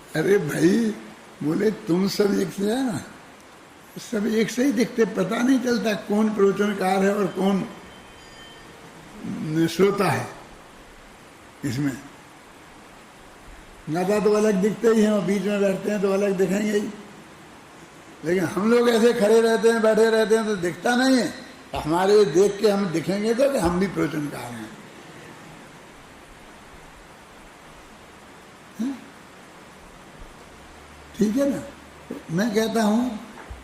अरे भाई, बोले तुम सब एक से है ना, सब एक से ही दिखते, पता नहीं चलता कौन प्रवचनकार है और कौन श्रोता है। इसमें दादा तो अलग दिखते ही हैं और बीच में बैठते हैं तो अलग दिखेंगे ही, लेकिन हम लोग ऐसे खड़े रहते हैं, बैठे रहते हैं तो दिखता नहीं है। हमारे देख के हम दिखेंगे तो कि हम भी प्रवचनकार हैं। ठीक है ना। तो मैं कहता हूं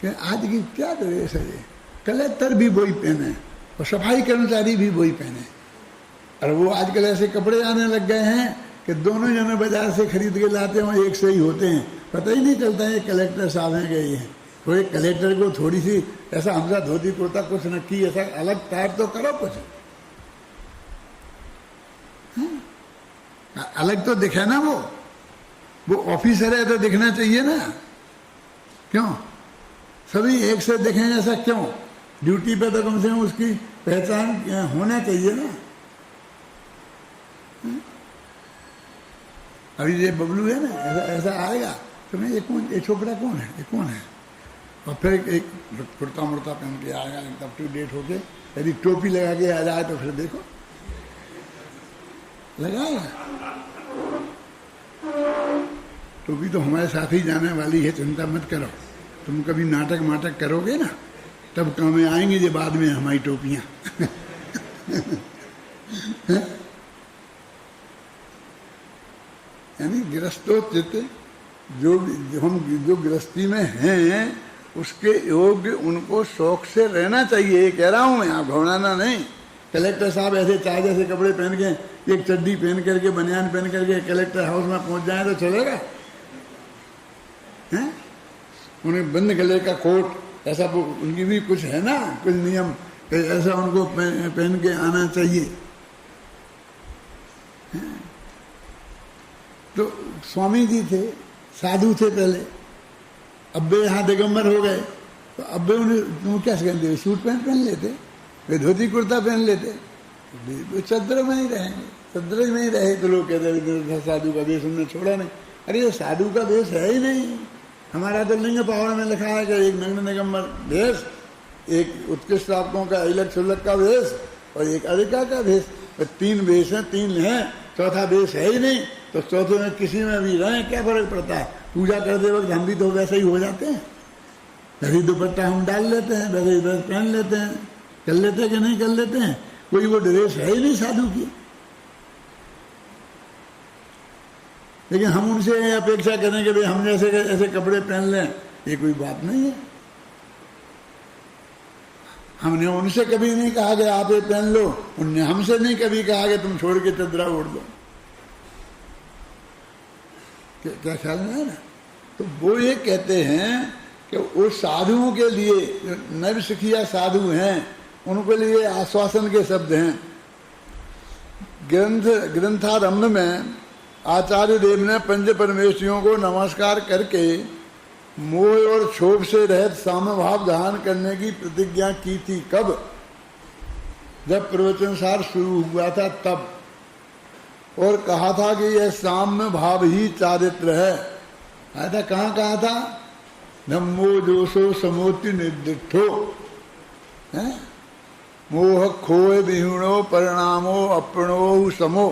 कि आज की क्या ड्रेस है ये, कलेक्टर भी वही पहने और सफाई कर्मचारी भी वही पहने, और वो आजकल ऐसे कपड़े आने लग गए हैं कि दोनों जने बाजार से खरीद के लाते हैं, एक से ही होते हैं, पता ही नहीं चलता है कलेक्टर साहब हैं गए हैं। तो एक कलेक्टर को थोड़ी सी ऐसा हमसा धोती कुर्ता कुछ न की, ऐसा अलग टाइप तो करो कुछ, अलग तो दिखे ना। वो ऑफिसर है तो दिखना चाहिए ना, क्यों सभी एक से दिखें ऐसा क्यों? ड्यूटी पे तो कम से कम उसकी पहचान होना चाहिए ना। अभी ये बबलू है ना, ऐसा आएगा तो मैं ये छोकरा कौन है, ये कौन है, और फिर एक कुर्ता मुर्ता पहन के आएगा, एकदम अप टू डेट होके, यदि टोपी लगा के आ जाए तो फिर देखो लगाएगा। टोपी तो हमारे साथ ही जाने वाली है, चिंता मत करो। तुम कभी नाटक माटक करोगे ना तब काम में आएंगे ये बाद में हमारी टोपियां। यानी गृहस्थोचित जो हम जो गृहस्थी में हैं उसके योग्य उनको शौक से रहना चाहिए, ये कह रहा हूं मैं, आप घबराना नहीं। कलेक्टर साहब ऐसे चाहे जैसे कपड़े पहन के, एक चड्डी पहन करके, बनियान पहन करके कलेक्टर हाउस में पहुंच जाए तो चलेगा? हैं? उन्हें बंद गले का कोट, ऐसा उनकी भी कुछ है ना, कुछ नियम, ऐसा उनको पहन के आना चाहिए। तो स्वामी जी थे, साधु थे पहले, अब वे यहाँ दिगंबर हो गए, तो अब वे उन्हें क्या कहते, सूट पैंट पहन लेते, वे धोती कुर्ता पहन लेते, वे चद्र में ही रहेंगे। चद्र में ही रहे तो लोग कहते साधु का वेश उन्होंने छोड़ा नहीं। अरे ये साधु का वेश है ही नहीं। हमारा तो लिंग पहाड़ में लिखा है कि एक नग्न दिगंबर वेश, एक उत्कृष्ट आपकों का इलक छुलक का वेश और एक अधिका का वेश, तो तीन वेश हैं, तीन हैं, चौथा वेश है ही नहीं। तो चौथे में किसी में भी रहे क्या फर्क पड़ता है? पूजा करते वक्त हम भी तो वैसे ही हो जाते हैं, वैसे दुपट्टा हम डाल लेते हैं, वैसे ड्रेस पहन लेते हैं, कर लेते हैं कि नहीं कर लेते हैं। कोई वो ड्रेस है ही नहीं साधु की, लेकिन हम उनसे अपेक्षा करें कि भाई हम जैसे ऐसे कपड़े पहन लें, ये कोई बात नहीं है। हमने उनसे कभी नहीं कहा कि आप ये पहन लो, उनने हमसे नहीं कभी कहा कि तुम छोड़ के चदरा ओढ़ दो। क्या ख्याल में है ना? तो वो ये कहते हैं कि वो साधुओं के लिए, जो नवसिखिया साधु हैं, उनके लिए आश्वासन के शब्द हैं। ग्रंथारंभ में आचार्य देव ने पंच परमेश्वरियों को नमस्कार करके मोह और क्षोभ से रहित साम्य भाव धारण करने की प्रतिज्ञा की थी। कब? जब प्रवचनसार शुरू हुआ था तब, और कहा था कि यह साम्य भाव ही चारित्र है। आया था, कहाँ कहा था? धम्मो जोशो समोति निर्दिष्ठो, मोह खोए विहीणो परिणामो अप्रणो समो।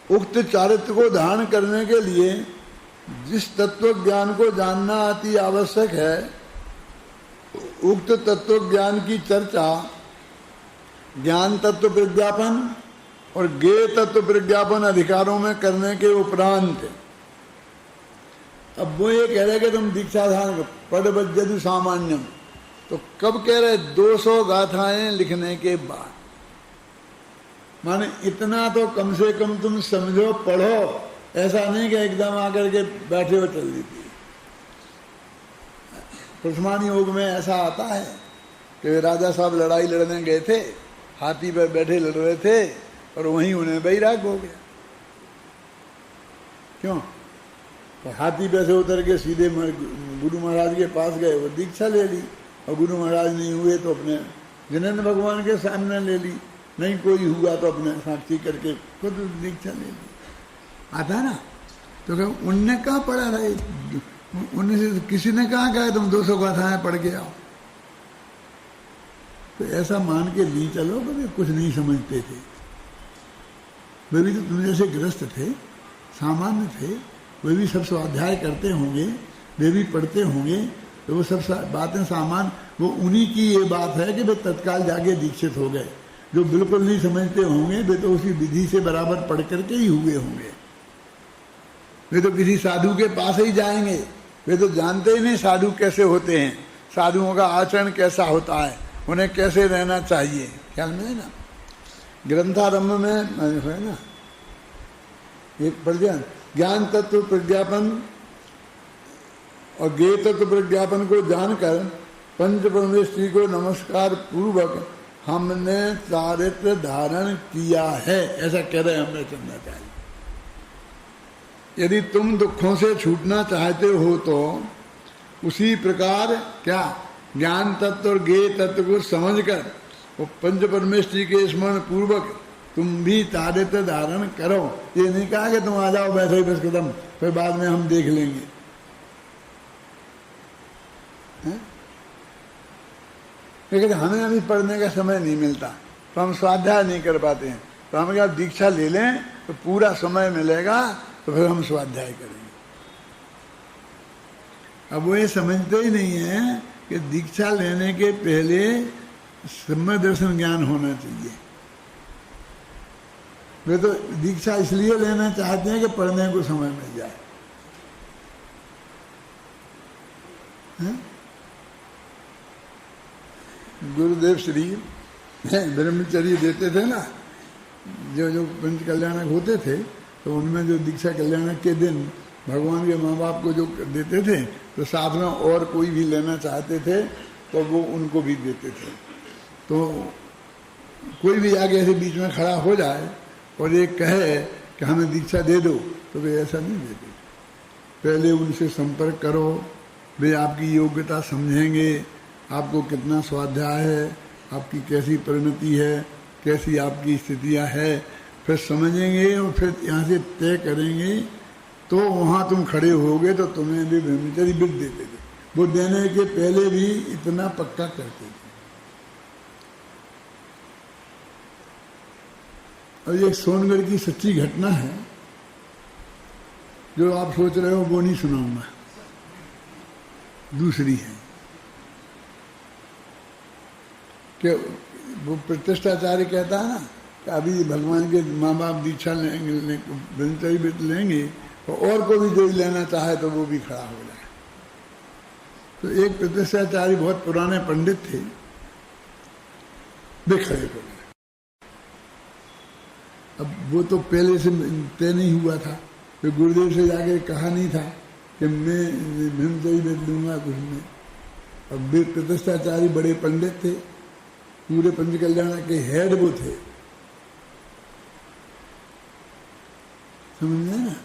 उक्त चारित्र को धारण करने के लिए जिस तत्व ज्ञान को जानना अति आवश्यक है, उक्त तत्व ज्ञान की चर्चा ज्ञान तत्व प्रज्ञापन और ज्ञेय तत्व प्रज्ञापन अधिकारों में करने के उपरांत, अब वो ये कह रहे कि तुम दीक्षा धारण पढ़ बज्जदु सामान्यम, तो कब कह रहे? 200 गाथाएं लिखने के बाद। माने इतना तो कम से कम तुम समझो, पढ़ो, ऐसा नहीं कि एकदम आकर के बैठे हो चल देती। कुष्मानी योग में ऐसा आता है कि राजा साहब लड़ाई लड़ने गए थे, हाथी पर बैठे लड़ रहे थे और वहीं उन्हें बैराग हो गया। क्यों? तो हाथी पे से उतर के सीधे गुरु महाराज के पास गए, वो दीक्षा ले ली, और गुरु महाराज नहीं हुए तो अपने जिनेन्द्र भगवान के सामने ले ली, नहीं कोई हुआ तो अपने साक्षी करके खुद दीक्षा ले ली। आता ना? तो क्या उनने कहाँ पढ़ा रहा, उनने से किसी ने कहाँ कहा तुम 200 गाथाएं पढ़ के आओ। तो ऐसा मान के नहीं चलो कि वे कुछ नहीं समझते थे। वे भी तो तुम जैसे ग्रस्त थे, सामान्य थे, वे भी सब स्वाध्याय करते होंगे, वे भी पढ़ते होंगे, तो वो सब बातें सामान, वो उन्हीं की ये बात है कि वे तत्काल जाके दीक्षित हो गए। जो बिल्कुल नहीं समझते होंगे वे तो उसी विधि से बराबर पढ़ करके ही हुए होंगे। वे तो किसी साधु के पास ही जाएंगे, वे तो जानते ही नहीं साधु कैसे होते हैं, साधुओं का आचरण कैसा होता है, उन्हें कैसे रहना चाहिए। ख्याल में है ना, ग्रंथारंभ में है ना एक प्रज्ञान, ज्ञान तत्व प्रज्ञापन और ज्ञेय तत्व प्रज्ञापन को जानकर पंच परमेश्वरी को नमस्कार पूर्वक हमने चारित्र धारण किया है, ऐसा कह रहे हमने चंद्राचार्य। यदि तुम दुखों से छूटना चाहते हो तो उसी प्रकार क्या ज्ञान तत्व और ज्ञेय तत्व को समझकर वो पंच परमेश्वरी के स्मरण पूर्वक तुम भी चारित्र धारण करो। ये नहीं कहा कि तुम आ जाओ वैसे ही बस कदम, फिर बाद में हम देख लेंगे। लेकिन हमें अभी पढ़ने का समय नहीं मिलता तो हम स्वाध्याय नहीं कर पाते हैं, तो हम क्या दीक्षा ले लें तो पूरा समय मिलेगा, तो फिर हम स्वाध्याय करेंगे। अब वो ये समझते ही नहीं है कि दीक्षा लेने के पहले समय दर्शन ज्ञान होना चाहिए। वे तो दीक्षा इसलिए लेना चाहते हैं कि पढ़ने को समय मिल जाए। गुरुदेव श्री ब्रह्मचर्य देते थे ना, जो पंच कल्याणक होते थे, तो उनमें जो दीक्षा कल्याणक के दिन भगवान के माँ बाप को जो देते थे, तो साथ में और कोई भी लेना चाहते थे तो वो उनको भी देते थे। तो कोई भी आगे ऐसे बीच में खड़ा हो जाए और ये कहे कि हमें दीक्षा दे दो, तो वे ऐसा नहीं देते। पहले उनसे संपर्क करो, वे आपकी योग्यता समझेंगे, आपको कितना स्वाध्याय है, आपकी कैसी परिणति है, कैसी आपकी स्थितियां है, फिर समझेंगे और फिर यहाँ से तय करेंगे। तो वहाँ तुम खड़े होगे तो तुम्हें भी ब्रह्मचर्य वृत्ति देते थे। वो देने के पहले भी इतना पक्का करते थे। और ये सोनगढ़ की सच्ची घटना है, जो आप सोच रहे हो वो नहीं सुनाऊंगा, दूसरी है कि वो प्रतिष्ठाचार्य कहता है ना कि अभी भगवान के माँ बाप दीक्षा लेंगे, ब्रह्मचर्य व्रत लेंगे, और को भी जो लेना चाहे तो वो भी खड़ा हो जाए। तो एक प्रतिष्ठाचार्य बहुत पुराने पंडित थे, वे खड़े हो गए। अब वो तो पहले से तय नहीं हुआ था, तो गुरुदेव से जाके कहा नहीं था कि मैं ब्रह्मचर्य व्रत लूंगा, कुछ नहीं। अब वे प्रतिष्ठाचार्य बड़े पंडित थे, पूरे पंच कल्याण के हेड वो थे, समझ ना।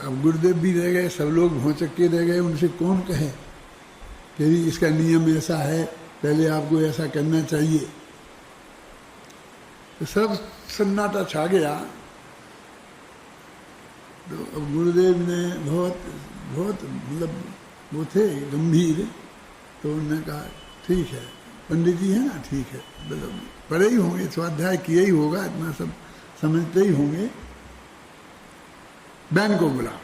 अब गुरुदेव भी रह गए, सब लोग भौचक्के रह गए, उनसे कौन कहे कि इसका नियम ऐसा है, पहले आपको ऐसा करना चाहिए। तो सब सन्नाटा छा गया। तो अब गुरुदेव ने बहुत बहुत मतलब वो थे गंभीर, तो उन्होंने कहा ठीक है, पंडित जी है ना, ठीक है, मतलब पढ़े ही होंगे, स्वाध्याय किया ही होगा, इतना सब समझते ही होंगे, बहन को बुलाओ।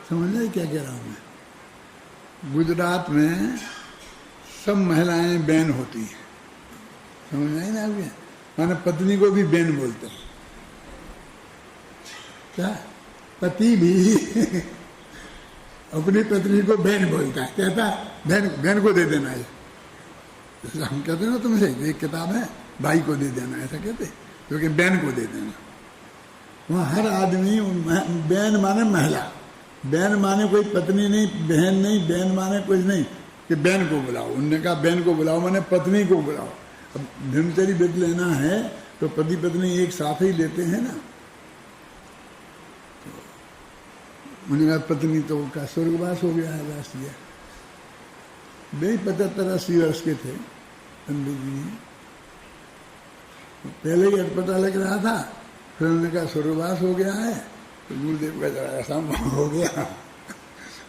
समझ रहे क्या कह रहा हूं मैं? गुजरात में सब महिलाएं बहन होती हैं, समझ रहे ना? आप माने पत्नी को भी बहन बोलते हैं, क्या पति भी अपनी पत्नी को बहन बोलता है, कहता है बहन को दे देना है। हम कहते हैं ना तुमसे, एक किताब है भाई को दे देना, ऐसा कहते, क्योंकि बहन को दे देना। वहाँ हर आदमी बहन माने महिला, बहन माने कोई पत्नी नहीं, बहन नहीं, बहन माने कुछ नहीं, कि बहन को बुलाओ। उनने कहा बहन को बुलाओ माने पत्नी को बुलाओ। अब ब्रह्मचर्य व्रत लेना है तो पति पत्नी एक साथ ही लेते हैं ना। उन्होंने कहा पत्नी तो का स्वर्गवास हो गया है राष्ट्रीय। वे 75-80 वर्ष के थे पंडित जी, पहले ही अटपटा लग रहा था, फिर उन्होंने कहा स्वर्गवास हो गया है, तो गुरुदेव का जरा ऐसा हो गया,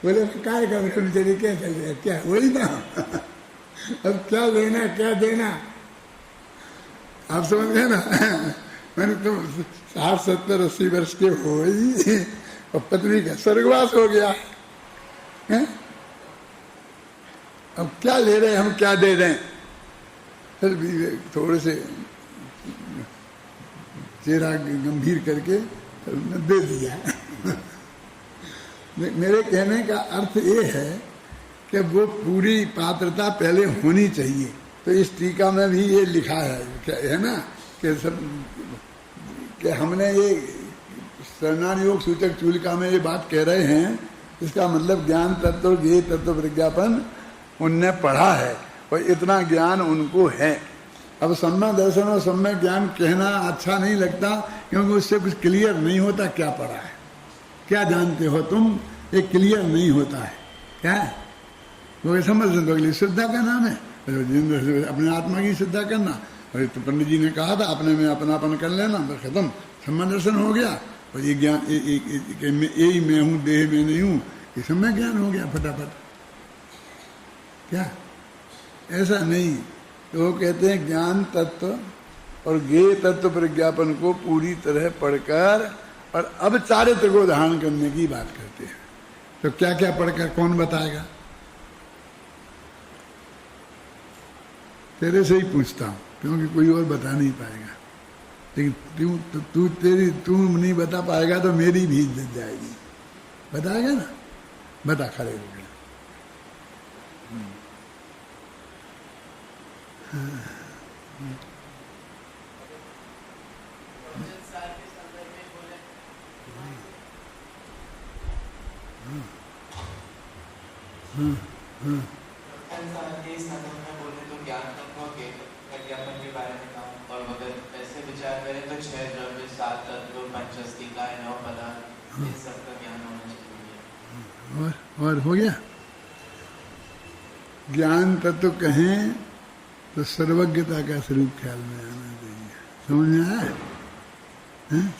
बोले काय का ब्रह्मचर्य क्या चल रहा है, क्या वही ना, अब क्या लेना क्या देना, आप समझ गए ना। मैंने तो 60-70-80 वर्ष के हो ही और पत्नी का स्वर्गवास हो गया है? अब क्या ले रहे हम, क्या दे रहे हैं। फिर भी थोड़े से चेहरा गंभीर करके दे दिया। मेरे कहने का अर्थ ये है कि वो पूरी पात्रता पहले होनी चाहिए। तो इस टीका में भी ये लिखा है ना कि सब कि हमने ये शरणान योग सूचक चूलिका में ये बात कह रहे हैं, इसका मतलब ज्ञान तत्व ज्ञेय तत्व विज्ञापन उनने पढ़ा है और इतना ज्ञान उनको है। अब सम्यक दर्शन और सम्यक ज्ञान कहना अच्छा नहीं लगता, क्योंकि उससे कुछ क्लियर नहीं होता क्या पढ़ा है, क्या जानते हो तुम, ये क्लियर नहीं होता है। क्या है वो समझ तो अगली श्रद्धा का नाम है, अपने आत्मा की श्रद्धा करना। और तो पंडित जी ने कहा था अपने में अपनापन कर लेना, बस खत्म, सम्यक दर्शन हो गया। और ये ज्ञान यही मैं हूँ, देह में नहीं हूँ, ये सम्यक ज्ञान हो गया फटाफट। क्या ऐसा नहीं। तो वो कहते हैं ज्ञान तत्व और ज्ञेय तत्व प्रज्ञापन को पूरी तरह पढ़कर और अब चारित्र को धारण करने की बात करते हैं। तो क्या क्या पढ़कर कौन बताएगा? तेरे से ही पूछता हूं, क्योंकि कोई और बता नहीं पाएगा। लेकिन तू नहीं बता पाएगा तो मेरी भी इज्जत जाएगी। बताएगा ना, बता, खड़े हो गया। ऐसे विचार करें तो 6 द्रव्य, 7 तत्व, पंचस्तिका, 9 पदार्थ, इन सब का ज्ञान होना चाहिए। और हो गया। ज्ञान तत्व कहें तो सर्वज्ञता का स्वरूप ख्याल में आना चाहिए। समझ में आया?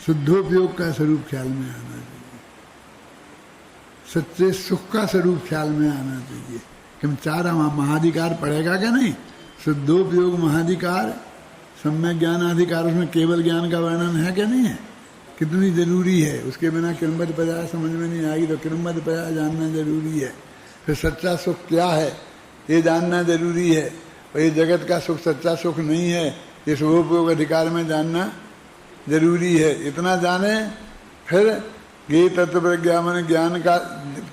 शुद्धोपयोग का स्वरूप ख्याल में आना चाहिए, सच्चे सुख का स्वरूप ख्याल में आना चाहिए। कि 4 महाधिकार पढ़ेगा क्या नहीं? शुद्धोपयोग महाधिकार, सम्यक ज्ञानाधिकार, उसमें केवल ज्ञान का वर्णन है क्या नहीं है? कितनी जरूरी है, उसके बिना किरमत पर्याय समझ में नहीं आएगी। तो किरमत पर्याय जानना जरूरी है। फिर सच्चा सुख क्या है ये जानना जरूरी है। और ये जगत का सुख सच्चा सुख नहीं है, ये शुभोपयोग अधिकार में जानना जरूरी है। इतना जाने फिर ज्ञेय तत्व प्रज्ञापन, ज्ञान का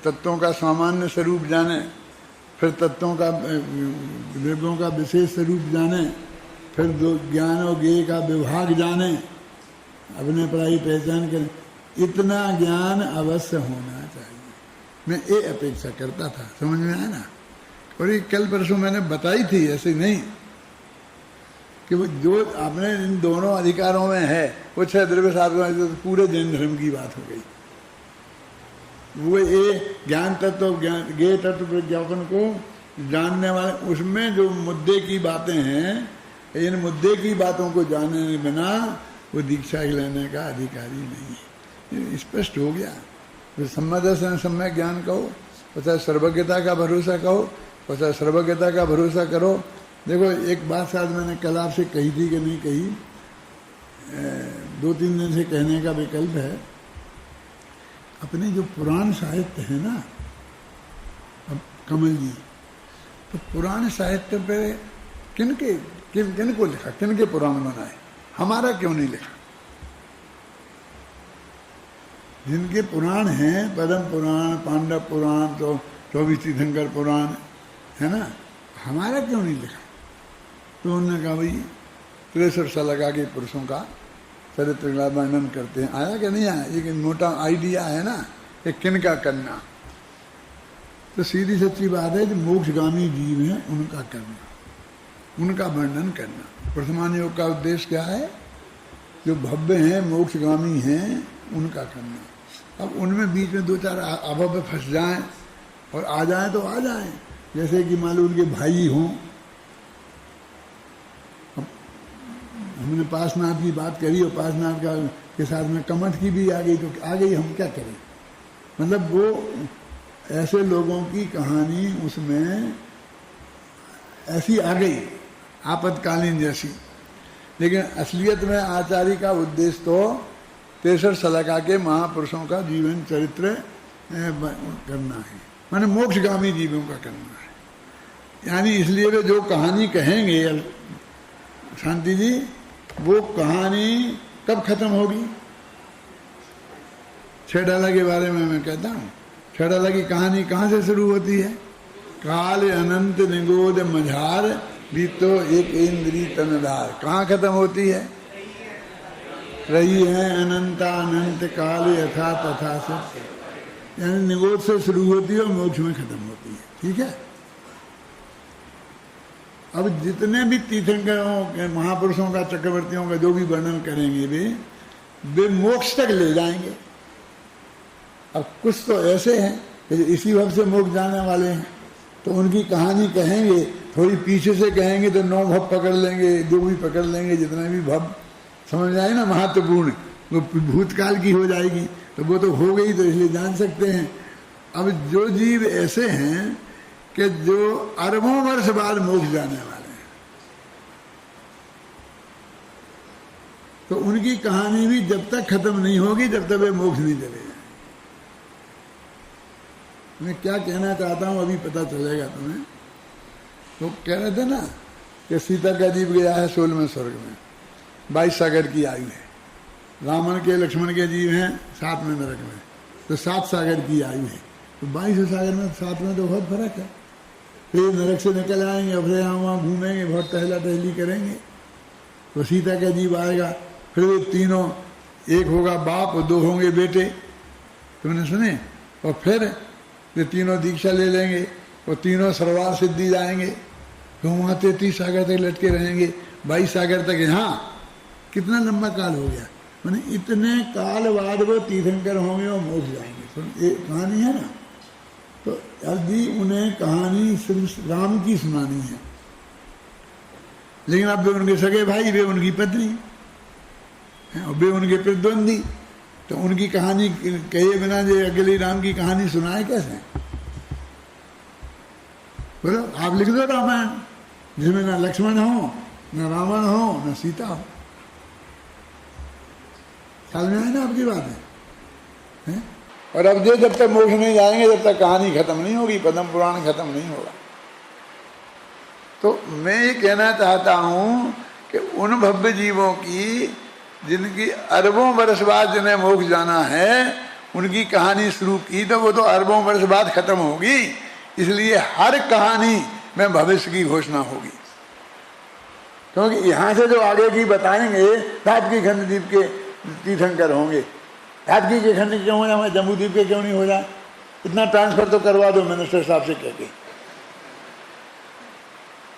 तत्वों का सामान्य स्वरूप जाने, फिर तत्वों का द्रव्यों का विशेष स्वरूप जाने, फिर दो ज्ञान और ज्ञेय का विभाग जाने, अपने पढ़ाई पहचान करें। इतना ज्ञान अवश्य होना चाहिए। मैं ये अपेक्षा करता था। समझ में आया ना? और ये कल परसों मैंने बताई थी, ऐसे नहीं कि वो जो आपने इन दोनों अधिकारों में है, वो 6 द्रव्य 7 तो पूरे जैन धर्म की बात हो गई। वो ये ज्ञान तत्व, ज्ञेय तत्व प्रज्ञापन को जानने वाले, उसमें जो मुद्दे की बातें हैं, इन मुद्दे की बातों को जानने बिना वो दीक्षा लेने का अधिकारी नहीं है। स्पष्ट हो गया। तो सम्यक दर्शन, सम्यक ज्ञान कहो, पता सर्वज्ञता का भरोसा कहो, पता सर्वज्ञता का भरोसा करो। देखो एक बात शायद मैंने कल आपसे कही थी कि नहीं कही, 2-3 दिन से कहने का विकल्प है। अपने जो पुराण साहित्य है ना, अब कमल जी, तो पुराण साहित्य पे किन को लिखा, किन के पुराण बनाए, हमारा क्यों नहीं लिखा? जिनके पुराण हैं, पद्म पुराण, पांडव पुराण, तो 24 तीर्थंकर पुराण है ना, हमारा क्यों नहीं लिखा? तो उन्होंने कहा भाई 63 साल लगा के पुरुषों का चरित्र का वर्णन करते हैं। आया कि नहीं आया? ये मोटा आइडिया है ना कि किन का करना। तो सीधी सच्ची बात है, जो मोक्षगामी जीव हैं उनका करना, उनका वर्णन करना। वर्तमान योग का उद्देश्य क्या है? जो भव्य हैं, मोक्षगामी हैं, उनका करना। अब उनमें बीच में 2-4 अभव्य फंस जाएं और आ जाएं तो आ जाएं। जैसे कि मान लो उनके भाई हों, हमने पासनाथ की बात करी और पासनाथ का के साथ में कमठ की भी आ गई तो आ गई, हम क्या करें। मतलब वो ऐसे लोगों की कहानी उसमें ऐसी आ गई आपातकालीन जैसी। लेकिन असलियत में आचार्य का उद्देश्य तो 63 सलाका के महापुरुषों का जीवन चरित्र करना है, माने मोक्षगामी जीवों का करना है। यानी इसलिए वे जो कहानी कहेंगे शांति जी, वो कहानी कब खत्म होगी। छेडाला के बारे में मैं कहता हूँ, छेडाला की कहानी कहाँ से शुरू होती है। काल अनंत निगोद मझार बीतो एक इंद्री तनधार, कहाँ खत्म होती है। रही है अनंता अनंत काल यथा तथा से, यानी निगोद से शुरू होती है और मोक्ष में खत्म होती है। ठीक है। अब जितने भी तीर्थंकरों के महापुरुषों का चक्रवर्तियों का जो भी वर्णन करेंगे वे मोक्ष तक ले जाएंगे। अब कुछ तो ऐसे हैं कि इसी भव से मोक्ष जाने वाले हैं, तो उनकी कहानी कहेंगे, थोड़ी पीछे से कहेंगे तो 9 भव पकड़ लेंगे, जो भी पकड़ लेंगे, जितने भी भव समझ आए ना महत्वपूर्ण, वो भूतकाल की हो जाएगी, तो वो तो हो गई, तो इसलिए जान सकते हैं। अब जो जीव ऐसे हैं कि जो अरबों वर्ष बाद मोक्ष जाने वाले हैं, तो उनकी कहानी भी जब तक खत्म नहीं होगी जब तक वे मोक्ष नहीं चले जाएंगे। मैं क्या कहना चाहता हूं अभी पता चलेगा तुम्हें। तो कह रहे थे ना कि सीता का जीव गया है 16वें स्वर्ग में, 22 सागर की आयु है। रावण के लक्ष्मण के जीव हैं 7वें नरक में, तो 7 सागर की आयु है। तो 22 सागर में 7 में तो बहुत फर्क है। फिर नरक से निकल आएंगे, अब यहाँ वहाँ घूमेंगे, बहुत टहला टहली करेंगे। तो सीता का जीव आएगा, फिर वे तीनों, एक होगा बाप और 2 होंगे बेटे, तुमने सुने। और फिर ये तीनों दीक्षा ले लेंगे और तीनों सर्वार सिद्धि जाएंगे, तो वहाँ 33 सागर तक लटके रहेंगे, 22 सागर तक। यहाँ कितना लंबा काल हो गया, मैंने इतने काल बाद वो तीर्थंकर होंगे और मोक्ष जाएंगे। सुन, ये कहानी है ना। तो यदि उन्हें कहानी सिर्फ राम की सुनानी है, लेकिन अब वे उनके सगे भाई, वे उनकी पत्नी और वे उनके प्रतिद्वंदी, तो उनकी कहानी कहे बिना जो अकेली राम की कहानी सुनाए कैसे। बोलो आप लिख दो रामायण, जिसमें ना लक्ष्मण हो, न रावण हो, न सीता हो। ख्याल में है ना आपकी बात है? और अब जो जब तक मोक्ष नहीं जाएंगे जब तक कहानी खत्म नहीं होगी, पद्म पुराण खत्म नहीं होगा। तो मैं ये कहना चाहता हूं कि उन भव्य जीवों की जिनकी अरबों वर्ष बाद जिन्हें मोक्ष जाना है, उनकी कहानी शुरू की तो वो तो अरबों वर्ष बाद खत्म होगी। इसलिए हर कहानी में भविष्य की घोषणा होगी, क्योंकि यहां से जो आगे की बताएंगे, धातकी खंड द्वीप के तीर्थंकर होंगे। धातकी के खंड क्यों होना, हमें जम्बू द्वीप के क्यों नहीं हो जाए। इतना ट्रांसफर तो करवा दो मिनिस्टर साहब से कहके,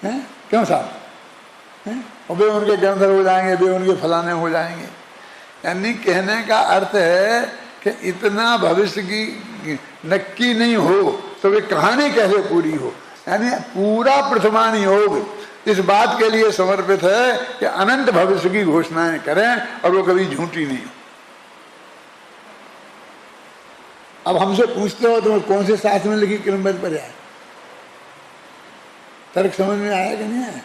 हैं क्यों साहब हैं, और वे उनके गंधर हो जाएंगे, वे उनके फलाने हो जाएंगे। यानी कहने का अर्थ है कि इतना भविष्य की नक्की नहीं हो तो वे कहानी कैसे पूरी हो। यानी पूरा प्रथमान योग इस बात के लिए समर्पित है कि अनंत भविष्य की घोषणाएं करें और वो कभी झूठी नहीं हो। अब हमसे पूछते हो तो कौन से शास्त्र में लिखी क्रमबद्ध पर्याय, तर्क समझ में आया कि नहीं आया।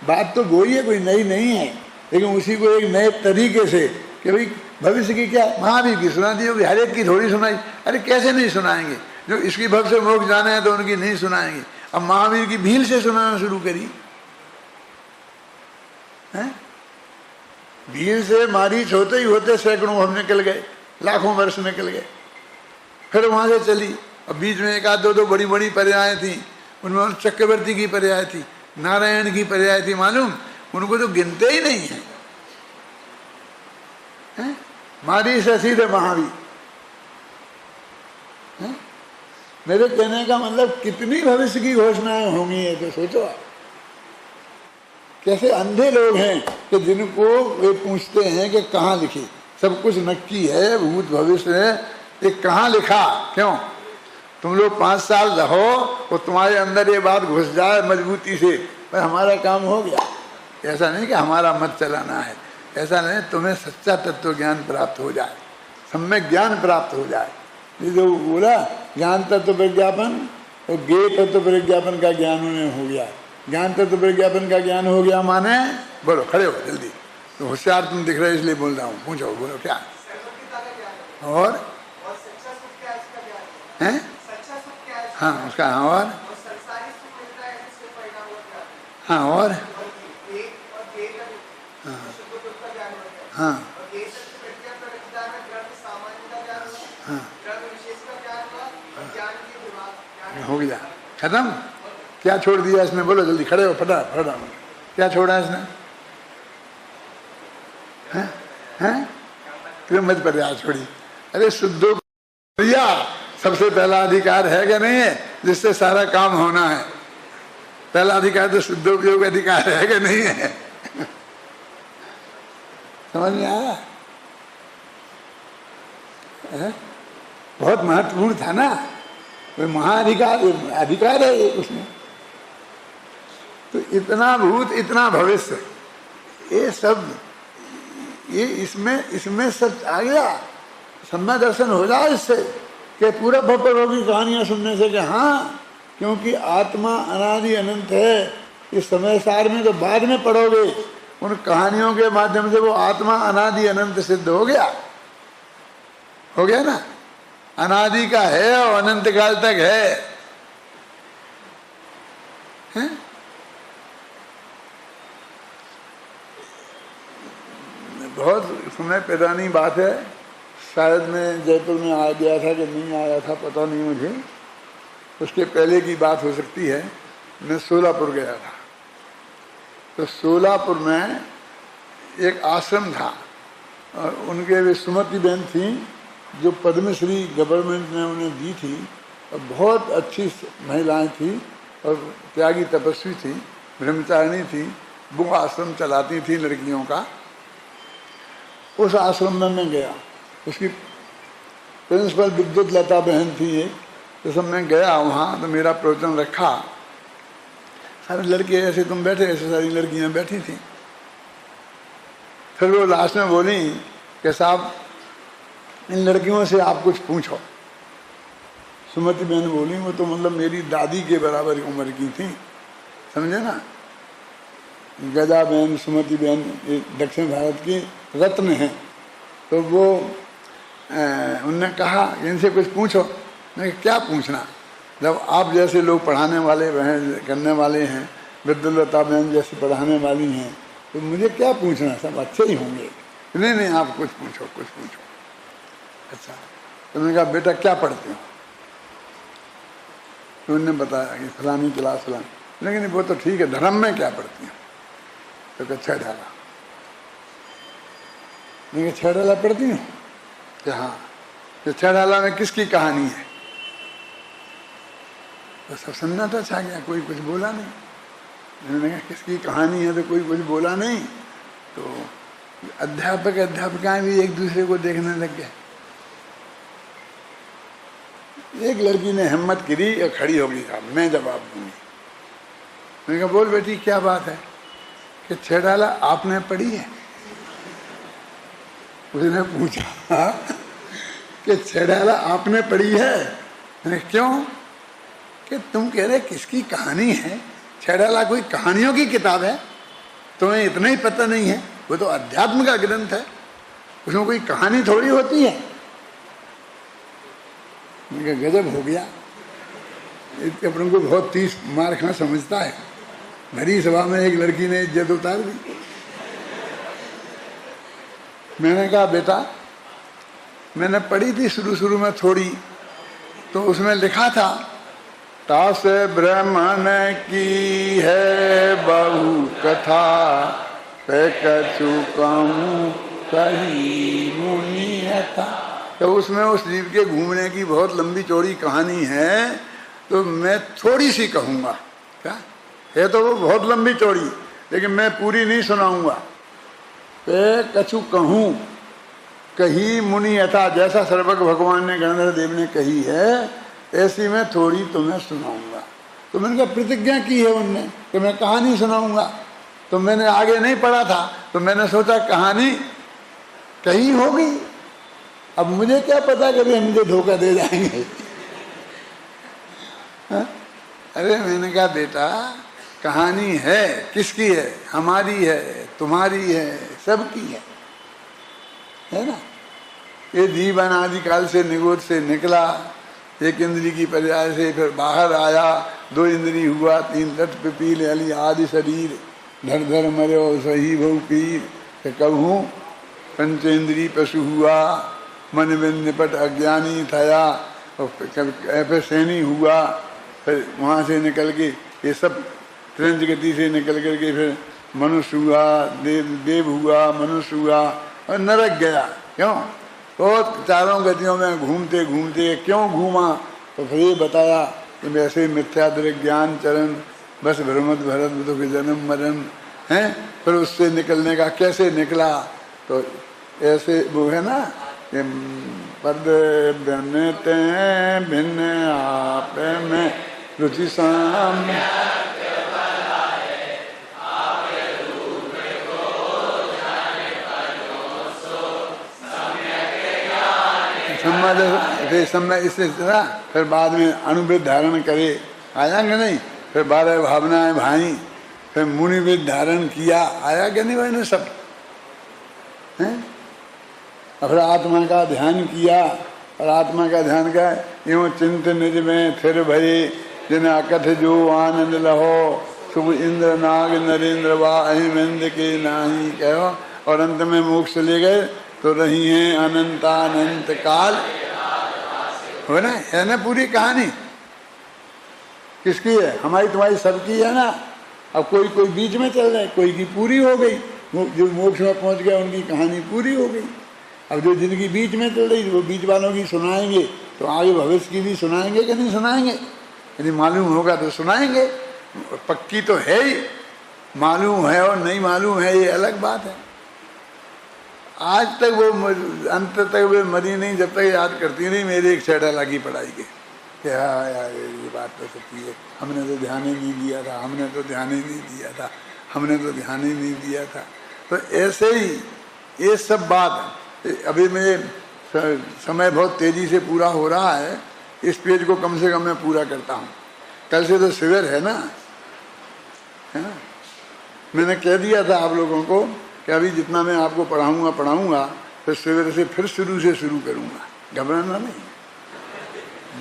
बात तो वही है, कोई नई नहीं है, लेकिन उसी को एक नए तरीके से कि भाई भविष्य की क्या महावीर की सुना दी होगी, हर एक की थोड़ी सुनाई। अरे कैसे नहीं सुनाएंगे, जो इसकी भव से मोक्ष जाने हैं तो उनकी नहीं सुनाएंगे। अब महावीर की भील से सुनाना शुरू करी है। भील से मारीच होते ही होते सैकड़ों भव निकल गए, लाखों वर्ष निकल गए। फिर वहां से चली, अब बीच में एक आध दो बड़ी बड़ी पर्याय थी, उनमें चक्रवर्ती की पर्याय थी, नारायण की पर्याय थी, मालूम उनको तो गिनते ही नहीं है। मारी से सीधे महावीर। मेरे कहने का मतलब कितनी भविष्य की घोषणाएं होंगी है, तो सोचो आप। कैसे अंधे लोग हैं कि जिनको वे पूछते हैं कि कहाँ लिखी, सब कुछ नक्की है, भूत भविष्य है, ये कहाँ लिखा। क्यों तुम लोग 5 साल रहो और तुम्हारे अंदर ये बात घुस जाए मजबूती से, पर हमारा काम हो गया। ऐसा नहीं कि हमारा मत चलाना है, ऐसा नहीं, तुम्हें सच्चा तत्व ज्ञान प्राप्त हो जाए, सम्यक ज्ञान प्राप्त हो जाए। ये जो बोला ज्ञान तत्व प्रज्ञापन, तो ज्ञेय तत्व प्रज्ञापन का ज्ञान उन्हें हो गया। ज्ञान तत्व प्रज्ञापन का ज्ञान हो गया माने, बोलो खड़े हो जल्दी, तो होशियार तुम दिख रहे इसलिए बोल रहा हूँ, पूछो बोलो क्या। और हैं? हाँ उसका, और हाँ, और हाँ हो गया, खत्म। क्या छोड़ दिया इसने, बोलो जल्दी, खड़े हो, फटा फटा, क्या छोड़ा इसने? हैं हैं? क्यों मत प्रयास छोड़ी? अरे शुद्धो क्रिया सबसे पहला अधिकार है क्या नहीं है, जिससे सारा काम होना है। पहला अधिकार तो शुद्धोपयोग अधिकार है क्या नहीं है? समझ में आया? बहुत महत्वपूर्ण था ना, वो महाधिकार अधिकार है ये उसमें। तो इतना भूत इतना भविष्य, ये सब ये इसमें सब आ गया। सम्यक दर्शन हो जाए इससे कि पूरा भपर की कहानियां सुनने से कि हाँ, क्योंकि आत्मा अनादि अनंत है। इस समय सार में तो बाद में पढ़ोगे, उन कहानियों के माध्यम से वो आत्मा अनादि अनंत सिद्ध हो गया ना, अनादि का है और अनंत काल तक है, हैं? बहुत समय पुरानी बात है, शायद मैं जयपुर में आ गया था कि नहीं आया था पता नहीं मुझे, उसके पहले की बात हो सकती है। मैं सोलापुर गया था, तो सोलापुर में एक आश्रम था और उनके वे सुमति बहन थी जो पद्मश्री गवर्नमेंट ने उन्हें दी थी, और बहुत अच्छी महिलाएं थी और त्यागी तपस्वी थी, ब्रह्मचारिणी थी। वो आश्रम चलाती थी लड़कियों का। उस आश्रम में मैं गया, उसकी प्रिंसिपल विद्युत लता बहन थी एक, तो सब मैं गया वहाँ, तो मेरा प्रवचन रखा। सारे लड़के ऐसे तुम बैठे, ऐसे सारी लड़कियाँ बैठी थी। फिर वो लास्ट में बोली कि साहब इन लड़कियों से आप कुछ पूछो। सुमति बहन बोली, वो तो मतलब मेरी दादी के बराबर उम्र की थी, समझे ना। गजा बहन, सुमति बहन दक्षिण भारत की रत्न हैं। तो वो उनने कहा इनसे कुछ पूछो। मैं क्या पूछना, जब आप जैसे लोग पढ़ाने वाले करने वाले हैं, विद्युलता बहन जैसे पढ़ाने वाली हैं, तो मुझे क्या पूछना, सब अच्छे ही होंगे। नहीं नहीं आप कुछ पूछो, कुछ पूछो। अच्छा, तो मैंने कहा बेटा क्या पढ़ते हो? तो उन्होंने बताया कि फलानी क्लास फलानी। लेकिन वो तो ठीक है, धर्म में क्या पढ़ती हो? तो क्या छह डाला? नहीं छह डाला पढ़ती हूँ कि हाँ। तो छह डाला में किसकी कहानी है? तो सब सन्नाटा छा गया, कोई कुछ बोला नहीं। उन्होंने कहा किसकी कहानी है, तो कोई कुछ बोला नहीं। तो अध्यापक अध्यापिकाएं भी एक दूसरे को देखने लग गए। एक लड़की ने हिम्मत करी और खड़ी हो गई, मैं जवाब दूंगी। मैंने कहा बोल बेटी क्या बात है? कि छह डाला आपने पढ़ी है? उसने पूछा कि छह डाला आपने पढ़ी है? मैंने क्यों? कि तुम कह रहे किसकी कहानी है? छह डाला कोई कहानियों की किताब है? तुम्हें इतना ही पता नहीं है? वो तो अध्यात्म का ग्रंथ है, उसमें कोई कहानी थोड़ी होती है। मैंने कहा गजब हो गया, अपने को बहुत 30 मार खा समझता है। भरी सभा में एक लड़की ने इज्जत उतार दी। मैंने कहा बेटा मैंने पढ़ी थी शुरू में थोड़ी, तो उसमें लिखा था तास ब्राह्मण की है बहु कथा, कछु कहूँ कही मुनि था। तो उसमें उस जीव के घूमने की बहुत लंबी चौड़ी कहानी है, तो मैं थोड़ी सी कहूँगा। क्या है? तो वो बहुत लंबी चौड़ी, लेकिन मैं पूरी नहीं सुनाऊंगा। कछु कहूँ कही मुनि यथा, जैसा सर्वज्ञ भगवान ने गणधर देव ने कही है, ऐसी मैं थोड़ी तुम्हें सुनाऊंगा। तो मैंने कहा प्रतिज्ञा की है उनने कि मैं कहानी सुनाऊंगा। तो मैंने आगे नहीं पढ़ा था, तो मैंने सोचा कहानी कहीं होगी। अब मुझे क्या पता कभी हम मुझे धोखा दे जाएंगे। हाँ? अरे मैंने कहा बेटा कहानी है, किसकी है? हमारी है, तुम्हारी है, सबकी है ना। ये जीवन आदिकाल से निगोद से निकला, एक इंद्री की पर्याय से फिर बाहर आया, 2 इंद्री हुआ, 3 लट पिपील अली आदि शरीर, धर धर मरो सही बहु पीर, कहूँ पंचेंद्री पशु हुआ, मन बिन निपट अज्ञानी थया, और फिर सैनी हुआ, फिर वहाँ से निकल के ये सब त्रिंज गति से निकल करके फिर मनुष्य हुआ, देव हुआ, मनुष्य हुआ और नरक गया। क्यों? बहुत चारों गतियों में घूमते घूमते क्यों घूमा? तो फिर ये बताया कि वैसे मिथ्यादृक ज्ञान चरण, बस भ्रमत भरत दुख जन्म मरण है। फिर उससे निकलने का कैसे निकला? तो ऐसे वो है ना कि पद बनते भिन्न आप में रुचि साम्य, समय इससे ना फिर बाद में अनुवृत्त धारण करे, आया कि नहीं? फिर 12 भावनाएं भाई, फिर मुनिवृत्त धारण किया, आया कि नहीं? मैंने सब हैं। फिर आत्मा का ध्यान किया, और आत्मा का ध्यान क्या है? यूँ चिंत निज में फिर भरे, जिन्हें अकथ जो आनंद लहो, शुभ इंद्र नाग नरेंद्र वा अहिमेंद्र के नाही कहो। और अंत में मोक्ष ले गए तो रही हैं अनंतानंत काल, हो ना? है ना पूरी कहानी? किसकी है? हमारी तुम्हारी सबकी है ना। अब कोई कोई बीच में चल रहे, कोई की पूरी हो गई, जो मोक्ष में पहुंच गया उनकी कहानी पूरी हो गई। अब जो जिनकी बीच में चल रही वो बीच वालों की सुनाएंगे, तो आगे भविष्य की भी सुनाएंगे कि नहीं सुनाएंगे? यदि मालूम होगा तो सुनाएंगे, पक्की तो है ही। मालूम है और नहीं मालूम है ये अलग बात है। आज तक वो अंत तक वो मरी नहीं जब तक याद करती नहीं मेरी एक छेड़ा लगी पढ़ाई के, कि हाँ यार ये बात तो सच्ची है, हमने तो ध्यान ही नहीं दिया था, हमने तो ध्यान ही नहीं दिया था, हमने तो ध्यान ही नहीं दिया था। तो ऐसे ही ये सब बात अभी मेरे समय बहुत तेजी से पूरा हो रहा है, इस पेज को कम से कम मैं पूरा करता हूँ। कल से तो शिविर है ना, है ना? मैंने कह दिया था आप लोगों को कि अभी जितना मैं आपको पढ़ाऊंगा फिर शिविर से फिर शुरू करूंगा। घबराना नहीं,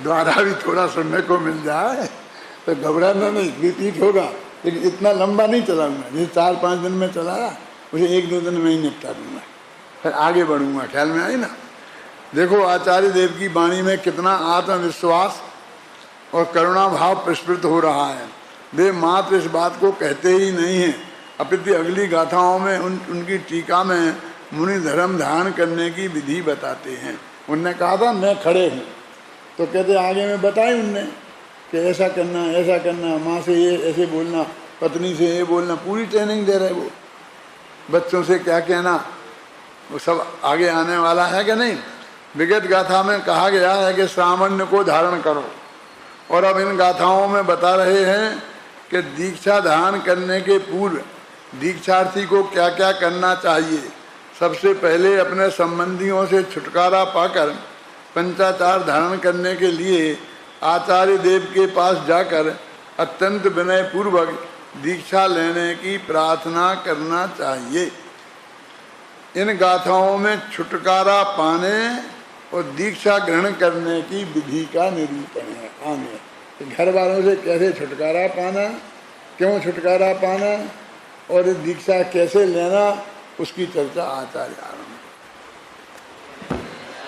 द्वारा भी थोड़ा सुनने को मिल जाए तो घबराना नहीं, रिपीट होगा, लेकिन इतना लंबा नहीं चलाऊंगा। जैसे 4-5 दिन में चलाया उसे 1-2 दिन में ही निपटा दूंगा, फिर आगे बढ़ूंगा। ख्याल में आई ना? देखो आचार्य देव की वाणी में कितना आत्मविश्वास और करुणा भाव प्रस्फुट हो रहा है। वे मात्र इस बात को कहते ही नहीं हैं, अपितु अगली गाथाओं में उनकी टीका में मुनि धर्म ध्यान करने की विधि बताते हैं। उनने कहा था मैं खड़े हूँ, तो कहते आगे में बताए उनने कि ऐसा करना, माँ से ये ऐसे बोलना, पत्नी से ये बोलना, पूरी ट्रेनिंग दे रहे वो। बच्चों से क्या कहना वो सब आगे आने वाला है कि नहीं? विगत गाथा में कहा गया है कि सामान्य को धारण करो, और अब इन गाथाओं में बता रहे हैं कि दीक्षा धारण करने के पूर्व दीक्षार्थी को क्या क्या करना चाहिए। सबसे पहले अपने संबंधियों से छुटकारा पाकर पंचाचार धारण करने के लिए आचार्य देव के पास जाकर अत्यंत विनय पूर्वक दीक्षा लेने की प्रार्थना करना चाहिए। इन गाथाओं में छुटकारा पाने और दीक्षा ग्रहण करने की विधि का निरूपण है। आगे घर वालों से कैसे छुटकारा पाना, क्यों छुटकारा पाना और दीक्षा कैसे लेना, उसकी चर्चा आचार्य आरंभ